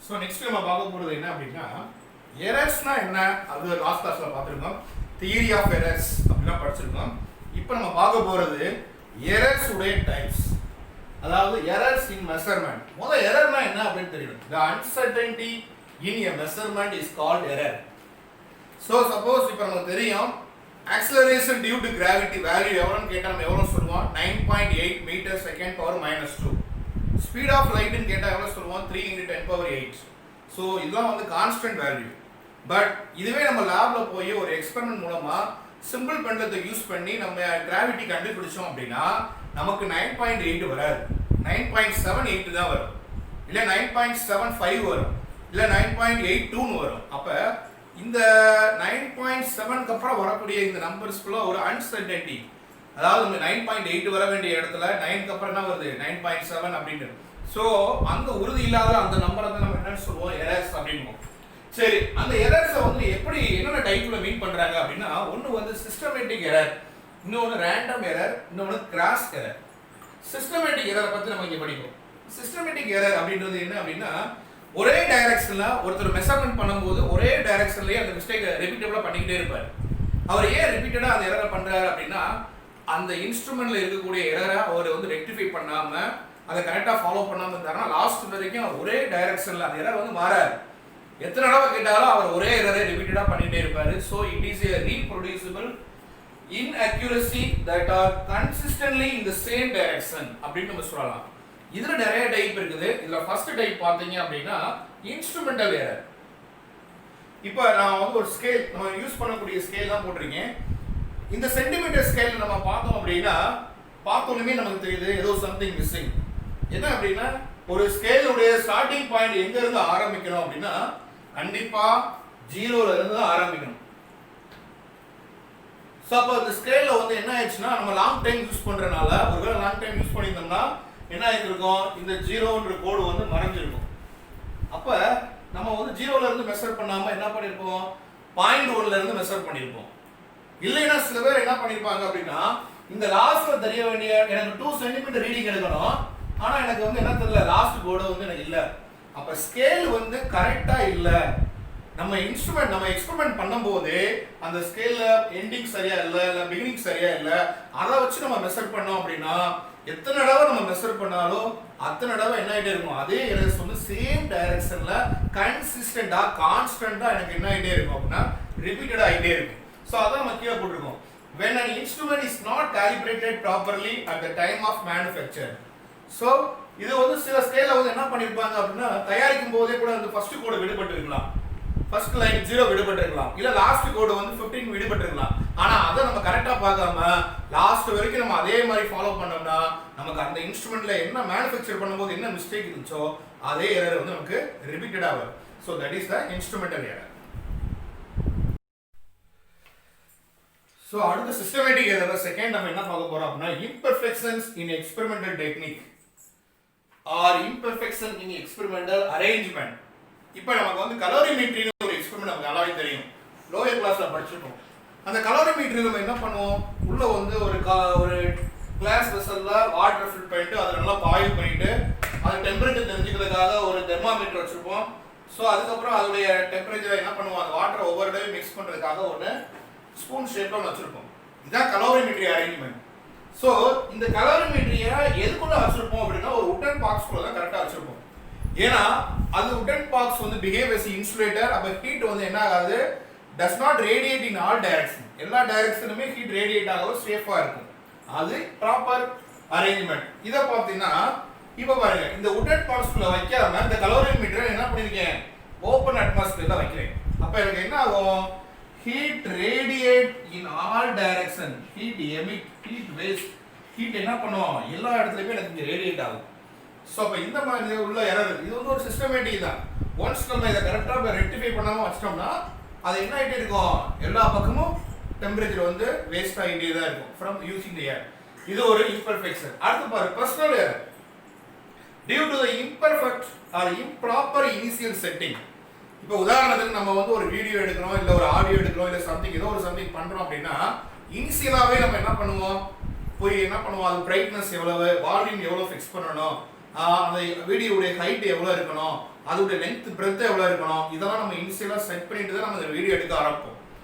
So next நம்ம பார்க்க போகிறது என்ன அப்படின்னா எரர்ஸ்னா என்ன, அது லாஸ்ட் கிளாஸில் பார்த்துருக்கோம். தியரி ஆஃப் எரர்ஸ் அப்படிலாம் படிச்சிருக்கோம். இப்போ நம்ம பார்க்க போகிறது எரர்ஸ் உடைய டைப்ஸ், அதாவது எரர்ஸ் இன் மெஷர்மெண்ட். முதல்ல எரர்னா என்ன அப்படின்னு தெரியும். The uncertainty in a measurement is called error. So suppose இப்போ நமக்கு தெரியும் acceleration due to gravity value எவ்வளோன்னு கேட்டால் நம்ம எவ்வளோ சொல்லுவோம், 9.8 metre second power -2. Speed of லைட்னு கேட்டால் எவ்வளோ சொல்லுவோம், 3 × 10⁸. ஸோ இதெல்லாம் வந்து கான்ஸ்டன்ட் வேல்யூ. பட் இதுவே நம்ம லேப்ல போய் ஒரு எக்ஸ்பெரிமெண்ட் மூலமாக சிம்பிள் பெண்டலத்தை யூஸ் பண்ணி நம்ம கிராவிட்டி கண்டுபிடிச்சோம் அப்படின்னா நமக்கு 9.8 வராது, 9.78 தான் வரும், இல்லை 9.75 வரும், இல்லை 9.82 வரும். அப்போ இந்த 9.7க்கு அப்புறம் வரக்கூடிய இந்த நம்பர்ஸ்க்குள்ள ஒரு அன்சர்டனிட்டி, அதாவது 9.8 வர வேண்டிய இடத்துல 9க்கு அப்புறம் என்ன வருது, 9.7 அப்படின்னு. ஸோ அந்த உறுதி இல்லாத அந்த நம்பரை தான் நம்ம என்னன்னு சொல்லுவோம், எரர்ஸ் அப்படின்னுவோம். சரி, அந்த எரர்ஸை வந்து எப்படி என்னென்ன டைப்ல மீன் பண்றாங்க அப்படின்னா, ஒன்று வந்து சிஸ்டமேட்டிக் எரர், இன்னொன்று ரேண்டம் எரர், இன்னொன்று கிராஸ் எரர். சிஸ்டமேட்டிக் எரரை பற்றி நம்ம இங்கே படிப்போம். சிஸ்டமேட்டிக் எரர் அப்படின்றது என்ன அப்படின்னா, ஒரே டைரக்ஷன்ல ஒருத்தர் மெஷர்மெண்ட் பண்ணும்போது ஒரே டைரக்ஷன்லயே அந்த மிஸ்டேக் ரிப்பீட்டபிளா பண்ணிக்கிட்டே இருப்பார். அவர் ஏன் ரிப்பீட்டடா அந்த எரரை பண்றாரு அப்படின்னா, அந்த இன்ஸ்ட்ருமெண்ட்ல இருக்கக்கூடிய எரரை அவர் வந்து ரெக்டிஃபை பண்ணாம அதை கரெக்டா ஃபாலோ பண்ணாம இருந்தாருன்னா லாஸ்ட் வரைக்கும் ஒரே டைரக்ஷன்ல அந்த எரர் வந்து மாறாது. எத்தனை தடவை கேட்டாலும் அவர் ஒரே எரரை ரிப்பீட்டடா பண்ணிட்டே இருப்பாரு. So it is a reproducible inaccuracy that are consistently in the same direction அப்படின்னு நம்ம சொல்லலாம். இதுல நிறைய டைப் இருக்குது. இதுல ஃபர்ஸ்ட் டைப் பாத்தீங்க அப்படின்னா இன்ஸ்ட்ருமெண்டல் எரர். இப்போ நான் வந்து ஒரு ஸ்கேல் நம்ம யூஸ் பண்ணக்கூடிய ஸ்கேல் தான் போட்டிருக்கேன். இந்த சென்டிமீட்டர் ஸ்கேல் நம்ம பார்த்தோம் அப்படின்னா பார்த்தோன்னே நமக்கு தெரியுது ஏதோ சம்திங் மிஸ்ஸிங். என்ன அப்படின்னா, ஒரு ஸ்கேலுடைய ஸ்டார்டிங் பாயிண்ட் எங்க இருந்து ஆரம்பிக்கணும் அப்படின்னா கண்டிப்பா 0ல இருந்து தான் ஆரம்பிக்கணும். ஸோ அப்போ இந்த ஸ்கேல்ல வந்து என்ன ஆயிடுச்சுன்னா, நம்ம லாங் டைம் யூஸ் பண்றதுனால, ஒருவேளை லாங் டைம் யூஸ் பண்ணியிருந்தோம்னா என்ன ஆயிருக்கும், இந்த 0ன்ற கோடு வந்து மறைஞ்சிருக்கும். அப்ப நம்ம வந்து 0ல இருந்து மெஷர் பண்ணாம என்ன பண்ணிருப்போம், 0.1ல இருந்து மெஷர் பண்ணிருப்போம். இல்லைன்னா சில பேர் என்ன பண்ணிருப்பாங்க அப்படின்னா, இந்த லாஸ்ட்ல தெரிய வேண்டிய எனக்கு 2 சென்டிமீட்டர் ரீடிங் எடுக்கணும், ஆனா எனக்கு வந்து என்ன தெரியல, லாஸ்ட் கோடு வந்து எனக்கு இல்ல. அப்ப ஸ்கேல் வந்து கரெக்டா இல்ல. நம்ம இன்ஸ்ட்ருமெண்ட் நம்ம எக்ஸ்பெரிமெண்ட் பண்ணும்போது அந்த ஸ்கேல்ல எண்டிங் சரியா இல்ல பிகினிங் சரியா இல்ல, அதை வச்சு நம்ம மெஷர் பண்ணோம் அப்படின்னா எத்தனை தடவை நம்ம மெஷர் பண்ணாலும் அத்தனை தடவை என்ன ஆயிட்டே இருக்கும், அதே எரர்ஸ் வந்து சேம் டைரக்ஷன்ல கன்சிஸ்டன்டா கான்ஸ்டன்டா எனக்கு என்ன ஆயிட்டே இருக்கும் அப்படின்னா ரிப்பீட்டடா ஆயிட்டே இருக்கும். ஸோ அதான் நம்ம கீழே போட்டிருக்கோம், when an instrument is not calibrated properly at the time of manufacture. So இது வந்து சில ஸ்கேல்ல வந்து என்ன பண்ணிருப்பாங்க அப்படின்னா, தயாரிக்கும் போதே கூட அந்த ஃபர்ஸ்ட் கோடு விடுபட்டு இருக்கலாம், ஃபர்ஸ்ட் லைன் 0 விடுபட்டு இருக்கலாம், இல்ல லாஸ்ட் கோடு வந்து 15 விடுபட்டு இருக்கலாம். ஆனா அதை நம்ம கரெக்டா பார்க்காம லாஸ்ட் வரைக்கும் நம்ம அதே மாதிரி ஃபாலோ பண்ணோம்னா நமக்கு அந்த இன்ஸ்ட்ருமெண்ட்ல என்ன மேனுஃபேக்சர் பண்ணும்போது என்ன மிஸ்டேக் இருந்துச்சோ அதே எரர் வந்து நமக்கு ரிப்பீட்டடா வரும். So that is the instrumental error. So அடுத்த சிஸ்டமேட்டிக் எரர் செகண்ட் நம்ம என்ன பார்க்க போறோம் அப்படின்னா, imperfections in experimental technique or imperfection in experimental arrangement. இப்போ நமக்கு வந்து கலோரிமீட்டரின்னு ஒரு எக்ஸ்பெரிமெண்ட் நமக்கு நல்லாவே தெரியும், லோயர் கிளாஸ்ல படிச்சிருக்கோம். அந்த கலோரிமீட்டரி நம்ம என்ன பண்ணுவோம், உள்ள வந்து ஒரு கிளாஸ் வெசல்ல வாட்டர் ஃபில் பண்ணிட்டு அதை நல்லா பாயில் பண்ணிட்டு அது டெம்பரேச்சர் தெரிஞ்சுக்கிறதுக்காக ஒரு தெர்மாமீட்டர் வச்சிருப்போம். ஸோ அதுக்கப்புறம் அதோடைய டெம்பரேச்சரை என்ன பண்ணுவோம், அந்த வாட்டரை ஒவ்வொரு டைம் மிக்ஸ் பண்றதுக்காக ஒன்று ஸ்பூன் ஷேப்ல வச்சிருப்போம். இதுதான் கலோரிமீட்டரி அரேஞ்ச்மெண்ட். ஸோ இந்த கலோரிமீட்டரியை எதுக்குள்ள வச்சிருப்போம் அப்படின்னா ஒரு உட்டன் பாக்ஸ்குள்ள தான் கரெக்டாக வச்சிருப்போம். ஏன்னா அது உட்டன் பாக்ஸ் வந்து பிஹேவ் as இன்சுலேட்டர். அப்ப ஹீட் வந்து என்ன ஆகாது, does not radiate in all direction. எல்லா டைரக்ஷனுமே ஹீட் ரேடியேட் ஆக சேஃபா இருக்கும். அது ப்ராப்பர் அரேஞ்ச்மெண்ட். இத பார்த்தீங்கன்னா இப்போ பாருங்க, இந்த உட்டன் பாக்ஸ்குள்ள வைக்காம இந்த கலோரிமீட்டரை என்ன பண்ணிருக்கேன், ஓபன் அட்மாஸ்பியர்ல வைக்கிறேன். அப்ப எனக்கு என்ன ஆகும், heat radiate in all direction, heat emit, heat waste, heat என்ன பண்ணுவோம் எல்லா இடத்துலயுமே எனக்கு இங்க ரேடியேட் ஆகும். ஸோ அப்போ இந்த மாதிரி உள்ள எரர் இது வந்து ஒரு சிஸ்டமேட்டிக் தான். ஒன்ஸ் நம்ம இதை கரெக்டாக ரெக்டிஃபை பண்ணாமல் வச்சிட்டோம்னா அது என்ன ஆகிட்டே இருக்கும், எல்லா பக்கமும் டெம்பரேச்சர் வந்து வேஸ்ட் ஆகிட்டே தான் இருக்கும் ஃப்ரம் யூசிங் தி ஏர். இது ஒரு இம்பர்ஃபெக்ஷன். அடுத்து பாரு, personal error due to the imperfect or improper initial setting. இப்போ உதாரணத்துக்கு நம்ம வந்து ஒரு வீடியோ எடுக்கிறோம், இல்லை ஒரு ஆடியோ எடுக்கிறோம், இல்லை சம்திங் ஏதோ ஒரு சம்திங் பண்ணுறோம் அப்படின்னா இனிஷியலாகவே நம்ம என்ன பண்ணுவோம், போய் என்ன பண்ணுவோம், அது பிரைட்னஸ் எவ்வளவு, வால்யூம் எவ்வளோ ஃபிக்ஸ் பண்ணணும், அந்த வீடியோடைய ஹைட் எவ்வளோ இருக்கணும், அதோட லென்த் பிரெத் எவ்வளவு இருக்கணும், இதெல்லாம் நம்ம இனிஷியலா செட் பண்ணிட்டு தான் நம்ம இந்த வீடியோ எடுக்க ஆரம்பிப்போம்.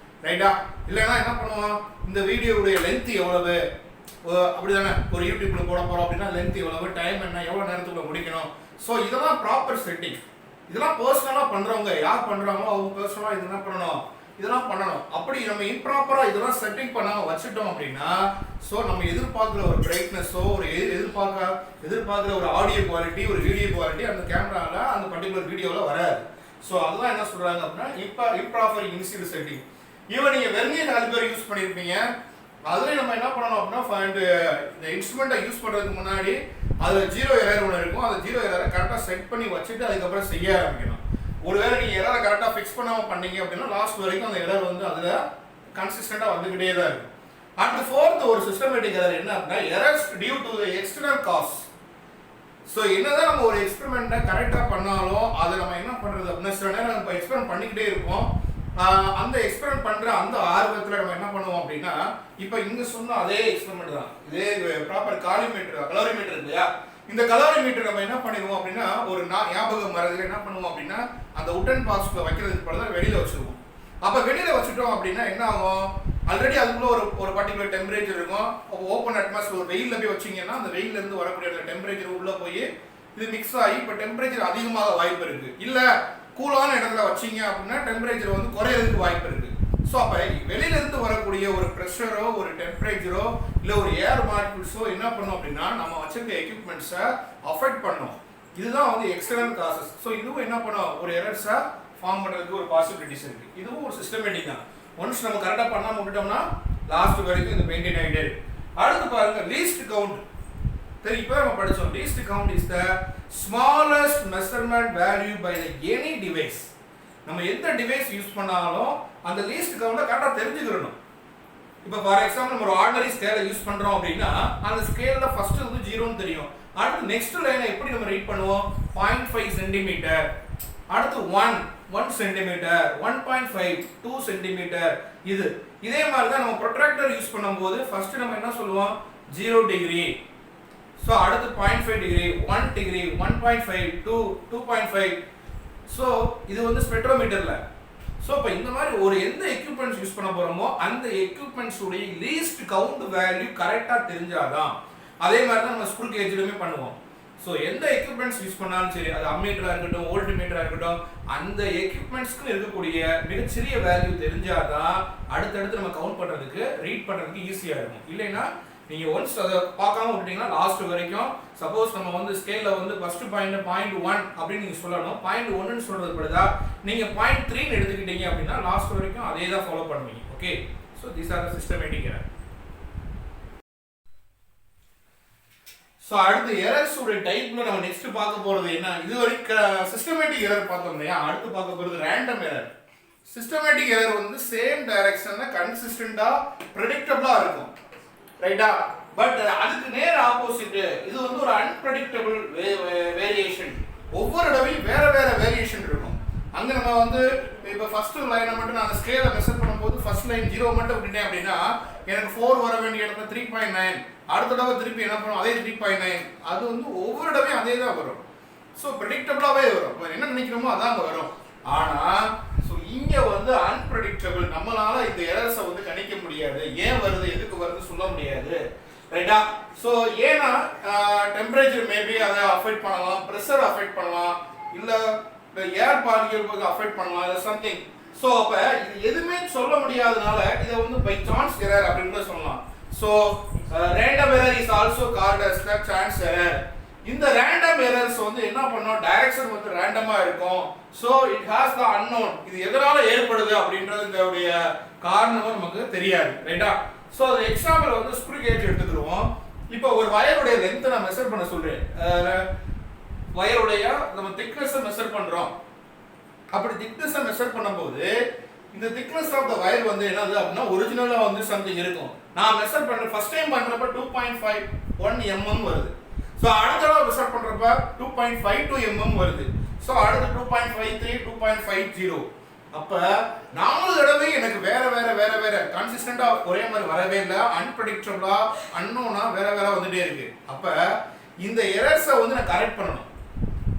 ரைட்டா? இல்லைன்னா என்ன பண்ணுவோம், இந்த வீடியோவுடைய லென்த் எவ்வளவு, அப்படிதானே, ஒரு யூடியூப்ல போட போறோம் அப்படின்னா லென்த் எவ்வளவு, டைம் என்ன, எவ்வளவு நேரத்துக்குள்ள முடிக்கணும். ஸோ இதெல்லாம் ப்ராப்பர் செட்டிங். இதெல்லாம் பர்சனலா பண்றவங்க யார் பண்றாங்களோ அவங்க பர்சனலா இது என்ன பண்ணணும், இதெல்லாம் பண்ணணும். அப்படி நம்ம இம்ப்ராப்பரா இதெல்லாம் செட்டிங் பண்ணாம வச்சுட்டோம் அப்படின்னா ஸோ நம்ம எதிர்பார்க்குற ஒரு பிரைட்னஸோ ஒரு எதிர்பார்க்குற ஒரு ஆடியோ குவாலிட்டி, ஒரு வீடியோ குவாலிட்டி அந்த கேமரால அந்த பர்டிகுலர் வீடியோவில் வராது. ஸோ அதெல்லாம் என்ன சொல்றாங்க அப்படின்னா இம்ப்ராப்பர் இனிஷியல் செட்டிங். ஈவன் நீங்க வெர்னியர் காலிபர் யூஸ் பண்ணியிருப்பீங்க, அதுலேயும் நம்ம என்ன பண்ணணும் அப்படின்னா இந்த இன்ஸ்ட்ருமெண்ட்டை யூஸ் பண்ணுறதுக்கு முன்னாடி அதில் 0 எரர் ஒன்று இருக்கும். அந்த 0 எரரை கரெக்டாக செட் பண்ணி வச்சுட்டு அதுக்கப்புறம் செய்ய ஆரம்பிக்கணும். ஒருவேளை நீங்கள் எரரை கரெக்டாக ஃபிக்ஸ் பண்ணாமல் பண்ணீங்க அப்படின்னா லாஸ்ட் வரைக்கும் அந்த எரர் வந்து அதில் கன்சிஸ்டண்டாக வந்துக்கிட்டே தான் இருக்கும். அண்ட் ஃபோர்த் ஒரு சிஸ்டமேட்டிக் எரர் என்ன அப்படின்னா errors due to the external cause. So என்னதான் நம்ம ஒரு எக்ஸ்பெரிமெண்ட்டை கரெக்டாக பண்ணாலும் அதை நம்ம என்ன பண்ணுறது அப்படின்னா சில நேரம் நம்ம எக்ஸ்பெரிமெண்ட் பண்ணிக்கிட்டே இருப்போம். அந்த எக்ஸ்பெரிமெண்ட் பண்ற அந்த ஆர்வத்தில் நம்ம என்ன பண்ணுவோம் அப்படின்னா இப்போ இங்க சொன்ன அதே எக்ஸ்பெரிமெண்ட் தான், இதே ப்ராப்பர் கலோரிமீட்டர் இல்லையா, இந்த கலோரிமீட்டர் நம்ம என்ன பண்ணிடுவோம் அப்படின்னா ஒரு ஞாபகம் மறதியில் என்ன பண்ணுவோம் அப்படின்னா அந்த உட்டன் பாக்ஸ்ல வைக்கிறதுக்கு பதிலாக வெளியில வச்சிருவோம். அப்ப வெளியில வச்சுட்டோம் அப்படின்னா என்ன ஆகும், ஆல்ரெடி அதுக்குள்ள ஒரு பர்டிகுலர் டெம்பரேச்சர் இருக்கும். ஓப்பன் அட்மாஸ்பியர் ஒரு வெயில்ல போய் வச்சீங்கன்னா அந்த வெயில்ல இருந்து வரக்கூடிய அந்த டெம்பரேச்சர் உள்ள போய் இது மிக்ஸ் ஆகி இப்போ டெம்பரேச்சர் அதிகமாக வாய்ப்பு இருக்கு. இல்ல கூலான இடத்துல வச்சீங்க அப்படின்னா டெம்பரேச்சர் வந்து குறையிறதுக்கு வாய்ப்பு இருக்கு. ஸோ அப்போ வெளியில இருந்து வரக்கூடிய ஒரு ப்ரெஷரோ ஒரு டெம்பரேச்சரோ இல்லை ஒரு ஏர் மாலிகுல்ஸோ என்ன பண்ணும் அப்படின்னா நம்ம வச்சிருக்க எக்யூப்மெண்ட்ஸை அஃபெக்ட் பண்ணும். இதுதான் வந்து எக்ஸ்டர்னல் காசஸ். ஸோ இதுவும் என்ன பண்ணும், ஒரு எரர்ஸை ஃபார்ம் பண்ணுறதுக்கு ஒரு பாசிபிலிட்டிஸ் இருக்கு. இதுவும் ஒரு சிஸ்டமேட்டிக் தான். ஒன்ஸ் நம்ம கரெக்டாக பண்ணாமல் விட்டுட்டோம்னா லாஸ்ட் வரைக்கும் இது மெயின்டைன் ஆகிட்டே இருக்கு. அடுத்து பாருங்க லீஸ்ட் கவுண்ட். சரி, இப்போ நம்ம படிச்சோம் least count is the smallest measurement value by the any device. நம்ம எந்த டிவைஸ் யூஸ் பண்ணாலும் அந்த லீஸ்ட் கவுண்டை கரெக்டாக தெரிஞ்சுக்கிறணும். இப்போ ஃபார் எக்ஸாம்பிள் நம்ம ஒரு ஆர்டினரி ஸ்கேலை யூஸ் பண்ணுறோம் அப்படின்னா அந்த ஸ்கேலில் ஃபர்ஸ்ட் வந்து 0ன்னு தெரியும். அடுத்து நெக்ஸ்ட் லைனை எப்படி நம்ம ரீட் பண்ணுவோம், 0.5 சென்டிமீட்டர், அடுத்து 1 சென்டிமீட்டர், 1.5 2 சென்டிமீட்டர். இதே மாதிரி தான் நம்ம ப்ரொட்ராக்டர் யூஸ் பண்ணும்போது ஃபர்ஸ்ட் நம்ம என்ன சொல்லுவோம் 0 டிகிரி, ஸோ அடுத்து 0.5 டிகிரி, 1 டிகிரி, 1.5 2 2.5. ஸோ இது வந்து ஸ்பெக்ட்ரோமீட்டர்ல. ஸோ இப்போ இந்த மாதிரி ஒரு எந்த எக்யூப்மெண்ட்ஸ் யூஸ் பண்ண போறோமோ அந்த எக்யூப்மெண்ட்ஸ் உடைய லீஸ்ட் கவுண்ட் வேல்யூ கரெக்டாக தெரிஞ்சாதான். அதே மாதிரி தான் நம்ம ஸ்க்ரூ கேஜ்லயுமே பண்ணுவோம். ஸோ எந்த எக்யூப்மெண்ட்ஸ் யூஸ் பண்ணாலும் சரி, அது அம்மீட்டராக இருக்கட்டும் வோல்ட்மீட்டராக இருக்கட்டும், அந்த எக்யூப்மெண்ட்ஸ்க்கு இருக்கக்கூடிய மிகச்சிறிய வேல்யூ தெரிஞ்சாதான் அடுத்தடுத்து நம்ம கவுண்ட் பண்ணுறதுக்கு ரீட் பண்ணுறதுக்கு ஈஸியாக இருக்கும். இல்லைன்னா நீங்கள் ஒன்ஸ் அதை பார்க்காம விட்டீங்கன்னா லாஸ்ட் வரைக்கும் சப்போஸ் நம்ம வந்து ஸ்கேலில் வந்து ஃபர்ஸ்ட் பாயிண்ட் 0.1 அப்படின்னு நீங்கள் சொல்லணும், 0.1ன்னு சொல்கிறது படுதா நீங்கள் 0.3ன்னு எடுத்துக்கிட்டீங்க அப்படின்னா லாஸ்ட் வரைக்கும் அதே தான் ஃபாலோ பண்ணுவீங்க. Okay, so these are the systematic error. So அடுத்து எரர்ஸ் உடைய டைப்ல நம்ம நெக்ஸ்ட் பார்க்க போகிறது என்ன, இது வரைக்கும் சிஸ்டமேட்டிக் எரர் பார்த்தோம் இல்லையா, அடுத்து பார்க்க போகிறது ரேண்டம் எரர். சிஸ்டமேட்டிக் எரர் வந்து சேம் டைரக்ஷன்ல கன்சிஸ்டண்டா ப்ரெடிக்டபிளா இருக்கும், ரைட்டா? பட் அதுக்கு நேர் ஆப்போசிட் இது வந்து ஒரு அன்பிரடிக்டபிள் வேரியேஷன். ஒவ்வொரு தடவையும் வேற வேற வேரியேஷன் இருக்கும். அங்க நம்ம வந்து இப்போ ஃபர்ஸ்ட் லைனை மட்டும் நான் ஸ்கேலை மெஷர் பண்ணும்போது ஃபர்ஸ்ட் லைன் 0 மட்டும் விட்டுட்டேன் அப்படின்னா எனக்கு 4 வர வேண்டிய இடத்துல 3.9, அடுத்த தடவை திருப்பி என்ன பண்ணும் அதே 3.9. அது வந்து ஒவ்வொரு தடவையும் அதே தான் வரும். ஸோ ப்ரெடிக்டபிளாவே வரும், என்ன நினைக்கிறோமோ அதான் அங்கே வரும். ஆனா ஸோ இங்க வந்து அன்பிரடிக்டபிள், நம்மளால இந்த எரர்ஸை வந்து கணிக்க முடியாது, ஏன் வருது எதுக்கு வருது சொல்ல முடியாது, ரைட்டா? ஸோ ஏன்னா டெம்பரேச்சர் மேபி அதை அஃபெக்ட் பண்ணலாம், ப்ரெஷர் அஃபெக்ட் பண்ணலாம், இல்லை ஏர் பார்ட்டிகல் அஃபெக்ட் பண்ணலாம், இல்லை சம்திங். ஸோ அப்போ இது எதுவுமே சொல்ல முடியாதனால இதை வந்து பை சான்ஸ் எரர் அப்படின்னு கூட சொல்லலாம். So random error is also called as the chance error. இந்த ரேண்டம் எரர்ஸ் வந்து என்ன பண்ணோம், டைரக்ஷன் வந்து ரேண்டமா இருக்கும். So it has the unknown, இது எதனால ஏற்படுது அப்படின்றது இதோடைய காரணமும் நமக்கு தெரியாது, ரைட்டா? ஸோ அது எக்ஸாம்பிள் வந்து ஸ்க்ரூ கேஜ் எடுத்துக்கிடுவோம். இப்போ ஒரு வயருடைய லென்த்தை நான் மெஷர் பண்ண சொல்றேன், வயருடைய நம்ம திக்னஸை மெஷர் பண்றோம். அப்படி திக்னஸை மெஷர் பண்ணும்போது இந்த திக்னஸ் ஆஃப் த வயர் வந்து என்னது அப்படின்னா ஒரிஜினலா வந்து சம்திங் இருக்கும். நான் மெஷர் பண்ண ஃபர்ஸ்ட் டைம் பண்றப்ப 2.51 mm வருது. ஸோ அடுத்த தடவை மெஷர் பண்றப்ப 2.52 mm வருது. ஸோ அடுத்து 2.53 2.50. அப்ப 4 தடவை எனக்கு வேற வேற வேற வேற கன்சிஸ்டண்டா ஒரே மாதிரி வரவே இல்லை, அன்பிரடிக்டபிளா அன்னோனா வேற வேற வந்துட்டே இருக்கு. அப்ப இந்த எரர்ஸை வந்து நான் கரெக்ட் பண்ணணும்.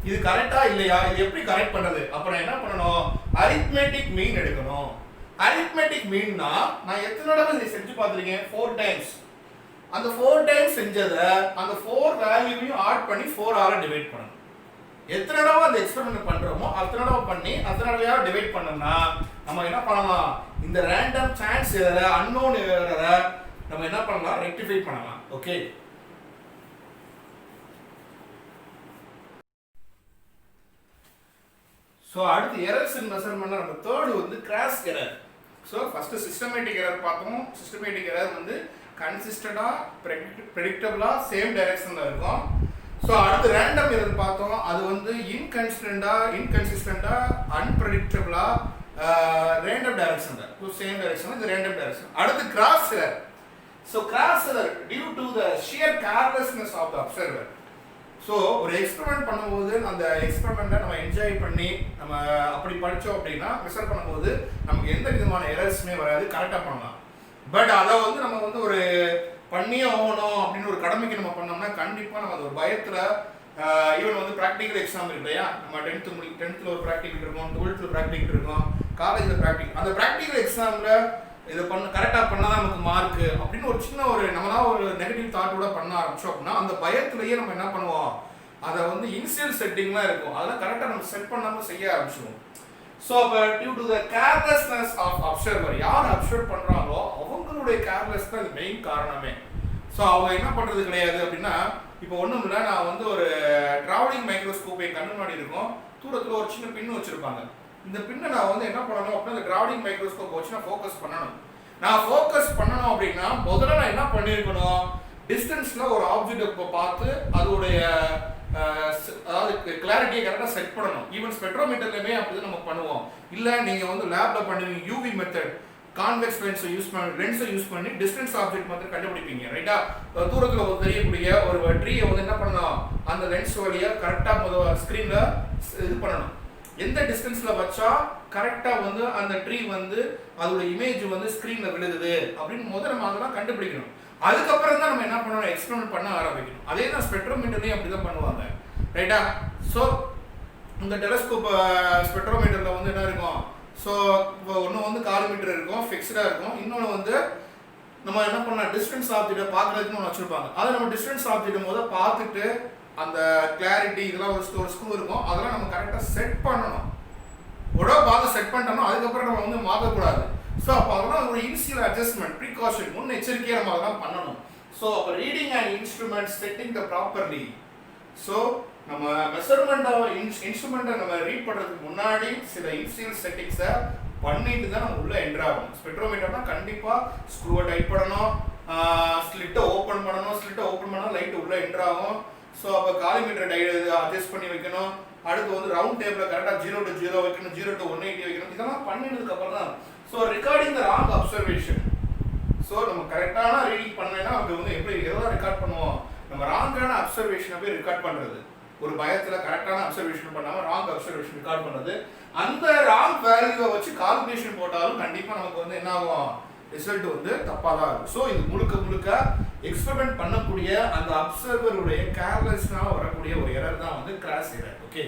இது கரெக்டா இல்லையா, இது எப்படி கரெக்ட் பண்றது? அப்புறம் என்ன பண்ணணும், அரித்மெட்டிக் மீன் எடுக்கணும். அரித்மெட்டிக் மீன்னா நான் எத்தனை தடவை இதை செஞ்சு பார்த்துருக்கேன், 4 டைம்ஸ். அந்த 4 டைம்ஸ் செஞ்சதை அந்த 4 வேல்யூவையும் ஆட் பண்ணி 4 ஆல டிவைட் பண்ணணும். எத்தனை தடவை அந்த எக்ஸ்பெரிமெண்ட் பண்றோமோ அத்தனை தடவை பண்ணி அத்தனை தடவையா டிவைட் பண்ணோம்னா நம்ம என்ன பண்ணலாம், இந்த ரேண்டம் சான்ஸ் எரரை, அன்னோன் எரரை நம்ம என்ன பண்ணலாம், ரெக்டிஃபை பண்ணலாம். ஓகே, ஸோ அடுத்து எரர்ஸ் இன் மெஷர்மெண்ட் நம்ம தேர்டு வந்து cross error. So first systematic error பார்த்தோம். சிஸ்டமேட்டிக் எரர் வந்து கன்சிஸ்டண்டா ப்ரெடிக்டபிளா சேம் டைரக்ஷன்ல இருக்கும். ஸோ அடுத்து ரேண்டம் எரர் பார்த்தோம். அது வந்து இன்கன்சிஸ்டண்டா அன்பிரடிக்டபிளா ரேண்டம் டைரக்ஷன்ல, ஸோ சேம் டைரக்ஷன், இது ரேண்டம் டைரக்ஷன். அடுத்து gross error. So gross error due to the sheer carelessness of the observer. So ஒரு எக்ஸ்பெரிமெண்ட் பண்ணும்போது அந்த எக்ஸ்பெரிமெண்ட்டை நம்ம என்ஜாய் பண்ணி நம்ம அப்படி படித்தோம் அப்படின்னா மெஷர் பண்ணும்போது நமக்கு எந்த விதமான எரர்ஸுமே வராது, கரெக்டாக பண்ணலாம். பட் அதை வந்து நம்ம வந்து ஒரு பண்ணியே ஆகணும் அப்படின்னு ஒரு கடமைக்கு நம்ம பண்ணோம்னா கண்டிப்பாக நம்ம அது ஒரு பயத்தில், ஈவன் வந்து ப்ராக்டிக்கல் எக்ஸாம் இருக்கு இல்லையா, நம்ம 10th ஒரு ப்ராக்டிக்கல் இருக்கும், 12th ப்ராக்டிக்கல் இருக்கும், காலேஜில் ப்ராக்டிக்கல். அந்த ப்ராக்டிக்கல் எக்ஸாமில் இதை கரெக்டாக பண்ணால் தான் நமக்கு மார்க்கு அப்படின்னு ஒரு சின்ன ஒரு நம்ம தான் ஒரு நெகட்டிவ் தாட்டோட பண்ண ஆரம்பிச்சோம் அப்படின்னா அந்த பயத்திலேயே நம்ம என்ன பண்ணுவோம், அதை வந்து இனிஷியல் செட்டிங்லாம் இருக்கும், அதெல்லாம் கரெக்டாக நம்ம செட் பண்ணாமல் செய்ய ஆரம்பிச்சிடுவோம். ஸோ அப்போ due to the carelessness of observer, யார் அப்சர்வ் பண்ணுறாங்களோ அவங்களுடைய கேர்லெஸ் தான் இது மெயின் காரணமே. ஸோ அவங்க என்ன பண்ணுறது கிடையாது அப்படின்னா, இப்போ ஒன்றும் இல்லை, நான் வந்து ஒரு ட்ராவலிங் மைக்ரோஸ்கோப் என் கண்ணு முன்னாடி இருக்கும், தூரத்தில் ஒரு சின்ன பின்னு வச்சுருப்பாங்க. இந்த பின்னை நான் வந்து என்ன பண்ணணும் அப்படின்னா இந்த டிராவலிங் மைக்ரோஸ்கோப் வச்சு நான் ஃபோக்கஸ் பண்ணணும். நான் ஃபோக்கஸ் பண்ணணும் அப்படின்னா முதல்ல நான் என்ன பண்ணியிருக்கணும், டிஸ்டன்ஸில் ஒரு ஆப்ஜெக்டை பார்த்து அதோடைய அதாவது கிளாரிட்டியை கரெக்டாக செட் பண்ணணும். ஈவன் ஸ்பெக்ட்ரோமீட்டர்லையுமே அப்படி நம்ம பண்ணுவோம். இல்லை நீங்கள் வந்து லேபில் பண்ணுவீங்க, யூவி மெத்தட், கான்வெக்ஸ் லென்ஸை யூஸ் பண்ணி டிஸ்டன்ஸ் ஆப்ஜெக்ட் மாதிரி கண்டுபிடிப்பீங்க, ரைட்டா? தூரத்தில் ஒரு தெரியக்கூடிய ஒரு ட்ரீயை வந்து என்ன பண்ணணும், அந்த லென்ஸ் வழியாக கரெக்டாக முதல் ஸ்க்ரீனில் இது பண்ணணும். எந்த டிஸ்டன்ஸில் வச்சா கரெக்டாக வந்து அந்த ட்ரீ வந்து அதோட இமேஜ் வந்து ஸ்க்ரீனில் விழுகுது அப்படின்னு முதல்ல நம்ம அதெல்லாம் கண்டுபிடிக்கணும். அதுக்கப்புறம் தான் நம்ம என்ன பண்ணணும், எக்ஸ்பெரிமெண்ட் பண்ண ஆரம்பிக்கணும். அதே தான் ஸ்பெக்ட்ரோமீட்டர்லையும் அப்படி தான் பண்ணுவாங்க, ரைட்டா? ஸோ இந்த டெலஸ்கோப் ஸ்பெக்ட்ரோமீட்டரில் வந்து என்ன இருக்கும், ஸோ இப்போ ஒன்று வந்து காலோமீட்டர் இருக்கும், ஃபிக்ஸ்டாக இருக்கும். இன்னொன்று வந்து நம்ம என்ன பண்ணலாம், டிஸ்டன்ஸ் ஆப்ஜெக்டை பார்க்குறதுக்குன்னு ஒன்று வச்சுருப்பாங்க. அதை நம்ம டிஸ்டன்ஸ் ஆப்ஜெக்ட் முதல் பார்த்துட்டு அந்த கிளாரிட்டி இதெல்லாம் ஒரு ஸ்க்ரூ இருக்கும், அதெல்லாம் நம்ம கரெக்டாக செட் பண்ணணும். உடனே பார்த்து செட் பண்ணிட்டோம்னா அதுக்கப்புறம் நம்ம வந்து மாற்றக்கூடாது. ஸோ அப்போ அதெல்லாம் ஒரு இனிஷியல் அட்ஜஸ்ட்மெண்ட், ப்ரீகாஷன், முன்னெச்சரிக்கையாக நம்ம அதெல்லாம் பண்ணணும். ஸோ அப்போ reading and instrument setting the properly. So நம்ம மெஷர்மெண்ட் இன்ஸ்ட்ருமெண்ட்டை நம்ம ரீட் பண்ணுறதுக்கு முன்னாடி சில இனிஷியல் செட்டிங்ஸை பண்ணிட்டு தான் நம்ம உள்ளே என்ட்ரு ஆகணும். ஸ்பெக்ட்ரோமீட்டர்னா கண்டிப்பாக ஸ்க்ரூவை டைட் பண்ணணும், ஸ்லிட்டை ஓப்பன் பண்ணணும், ஸ்லிட்டை ஓப்பன் பண்ணால் லைட்டு உள்ளே என்ட்ரு ஆகும். ஸோ அப்போ காலிமீட்டரை அட்ஜஸ்ட் பண்ணி வைக்கணும். அடுத்து வந்து ரவுண்ட் டேபிளில் கரெக்டாக 0 to 0 வைக்கணும், 0 to 180 வைக்கணும். இதெல்லாம் பண்ணினதுக்கு அப்புறம் தான் so recording the wrong observation. So நம்ம கரெக்டான ரீடிங் பண்ணலைன்னா அது வந்து எப்படி எதாவது ரெக்கார்ட் பண்ணுவோம், நம்ம ராங்கான அப்சர்வேஷனை போய் ரெக்கார்ட் பண்ணுறது. ஒரு பயத்தில் கரெக்டான அப்சர்வேஷன் பண்ணாமல் ராங் அப்சர்வேஷன் ரெக்கார்ட் பண்ணுறது. அந்த ராங் வேல்யூவை வச்சு கால்குலேஷன் போட்டாலும் கண்டிப்பாக நமக்கு வந்து என்ன ஆகும், ரிசல்ட் வந்து தப்பாக தான் இருக்கும். ஸோ இது முழுக்க எக்ஸ்பெரிமெண்ட் பண்ணக்கூடிய அந்த அப்சர்வருடைய கேர்லெஸ்னால வரக்கூடிய ஒரு எரர் தான் வந்து கிராஸ் எரர். ஓகே.